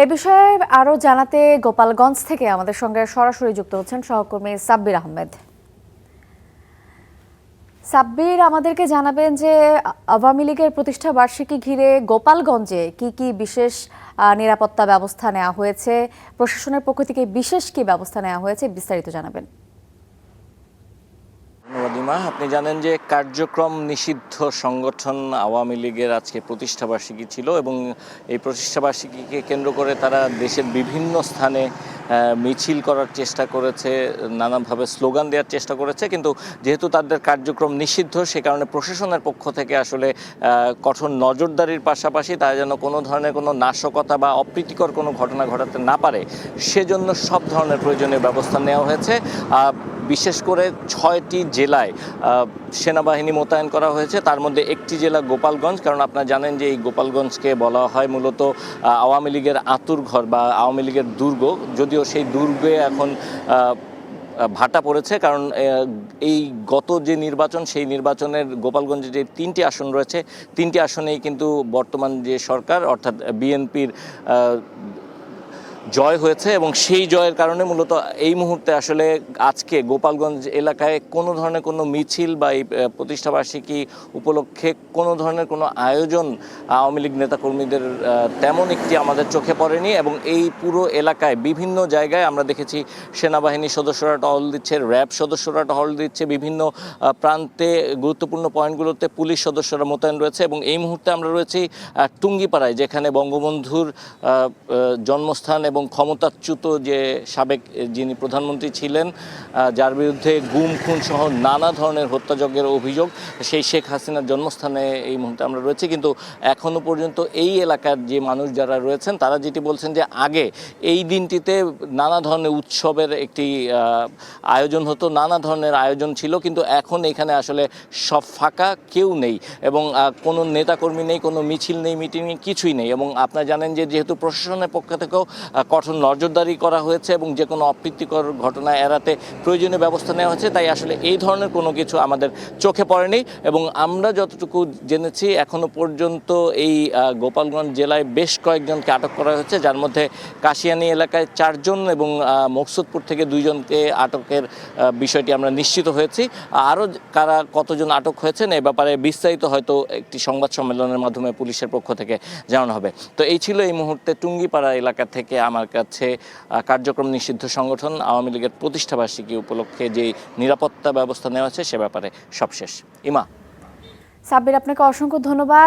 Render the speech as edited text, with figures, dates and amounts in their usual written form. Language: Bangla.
এ বিষয়ে আরো জানাতে গোপালগঞ্জ থেকে আমাদের সঙ্গে সরাসরি যুক্ত হচ্ছেন সহকর্মী সাব্বির আহমেদ। সাব্বির, আমাদেরকে জানাবেন যে আওয়ামী লীগের প্রতিষ্ঠা বার্ষিকী ঘিরে গোপালগঞ্জে কি কি বিশেষ নিরাপত্তা ব্যবস্থা নেওয়া হয়েছে, প্রশাসনের পক্ষ থেকে বিশেষ কি ব্যবস্থা নেওয়া হয়েছে, বিস্তারিত জানাবেন। ধন্যবাদ। আপনি জানেন যে কার্যক্রম নিষিদ্ধ সংগঠন আওয়ামী লীগের আজকে প্রতিষ্ঠাবার্ষিকী ছিল এবং এই প্রতিষ্ঠাবার্ষিকীকে কেন্দ্র করে তারা দেশের বিভিন্ন স্থানে মিছিল করার চেষ্টা করেছে, নানানভাবে স্লোগান দেওয়ার চেষ্টা করেছে, কিন্তু যেহেতু তাদের কার্যক্রম নিষিদ্ধ সে কারণে প্রশাসনের পক্ষ থেকে আসলে কঠোর নজরদারির পাশাপাশি তারা যেন কোনো ধরনের কোনো নাশকতা বা অপ্রীতিকর কোনো ঘটনা ঘটাতে না পারে সেজন্য সব ধরনের প্রয়োজনীয় ব্যবস্থা নেওয়া হয়েছে। বিশেষ করে 6টি জেলায় সেনাবাহিনী মোতায়েন করা হয়েছে, তার মধ্যে একটি জেলা গোপালগঞ্জ। কারণ আপনারা জানেন যে এই গোপালগঞ্জকে বলা হয় মূলত আওয়ামী লীগের আঁতুড়ঘর বা আওয়ামী লীগের দুর্গ, যদিও সেই দুর্গে এখন ভাটা পড়েছে। কারণ এই গত যে নির্বাচন সেই নির্বাচনের গোপালগঞ্জে যে 3টি আসন রয়েছে 3টি আসনেই কিন্তু বর্তমান যে সরকার অর্থাৎ বিএনপির জয় হয়েছে এবং সেই জয়ের কারণে মূলত এই মুহূর্তে আসলে আজকে গোপালগঞ্জ এলাকায় কোনো ধরনের কোনো মিছিল বা এই প্রতিষ্ঠাবার্ষিকী উপলক্ষে কোনো ধরনের কোনো আয়োজন আওয়ামী লীগ নেতাকর্মীদের তেমন একটি আমাদের চোখে পড়েনি। এবং এই পুরো এলাকায় বিভিন্ন জায়গায় আমরা দেখেছি সেনাবাহিনী সদস্যরা টহল দিচ্ছে, র্যাব সদস্যরা টহল দিচ্ছে, বিভিন্ন প্রান্তে গুরুত্বপূর্ণ পয়েন্টগুলোতে পুলিশ সদস্যরা মোতায়েন রয়েছে। এবং এই মুহূর্তে আমরা রয়েছি টুঙ্গিপাড়ায়, যেখানে বঙ্গবন্ধুর জন্মস্থান এবং ক্ষমতাচ্যুত যে সাবেক যিনি প্রধানমন্ত্রী ছিলেন, যার বিরুদ্ধে গুম খুন সহ নানা ধরনের হত্যাযজ্ঞের অভিযোগ, সেই শেখ হাসিনার জন্মস্থানে এই মুহূর্তে আমরা রয়েছি। কিন্তু এখনও পর্যন্ত এই এলাকার যে মানুষ যারা রয়েছেন তারা যেটি বলছেন যে আগে এই দিনটিতে নানা ধরনের উৎসবের একটি আয়োজন হতো, নানা ধরনের আয়োজন ছিল, কিন্তু এখন এখানে আসলে সব ফাঁকা, কেউ নেই এবং কোনো নেতাকর্মী নেই, কোনো মিছিল নেই, মিটিং নেই, কিছুই নেই। এবং আপনারা জানেন যে যেহেতু প্রশাসনের পক্ষ থেকেও কঠোর নজরদারি করা হয়েছে এবং যে কোনো অপ্রীতিকর ঘটনা এড়াতে প্রয়োজনীয় ব্যবস্থা নেওয়া হয়েছে, তাই আসলে এই ধরনের কোনো কিছু আমাদের চোখে পড়েনি। এবং আমরা যতটুকু জেনেছি এখনও পর্যন্ত এই গোপালগঞ্জ জেলায় বেশ কয়েকজনকে আটক করা হয়েছে, যার মধ্যে কাশিয়ানী এলাকায় 4 জন এবং মকসুদপুর থেকে 2 জনকে আটকের বিষয়টি আমরা নিশ্চিত হয়েছি। আরও কারা কতজন আটক হয়েছেন এ ব্যাপারে বিস্তারিত হয়তো একটি সংবাদ সম্মেলনের মাধ্যমে পুলিশের পক্ষ থেকে জানানো হবে। তো এই ছিল এই মুহূর্তে টুঙ্গিপাড়া এলাকা থেকে আমার কাছে কার্যক্রম নিষিদ্ধ সংগঠন আওয়ামী লীগের প্রতিষ্ঠাবার্ষিকী উপলক্ষে যে নিরাপত্তা ব্যবস্থা নেওয়া হয়েছে সে ব্যাপারে সবশেষ। ইমা। সাব্বির, আপনাকে অসংখ্য ধন্যবাদ।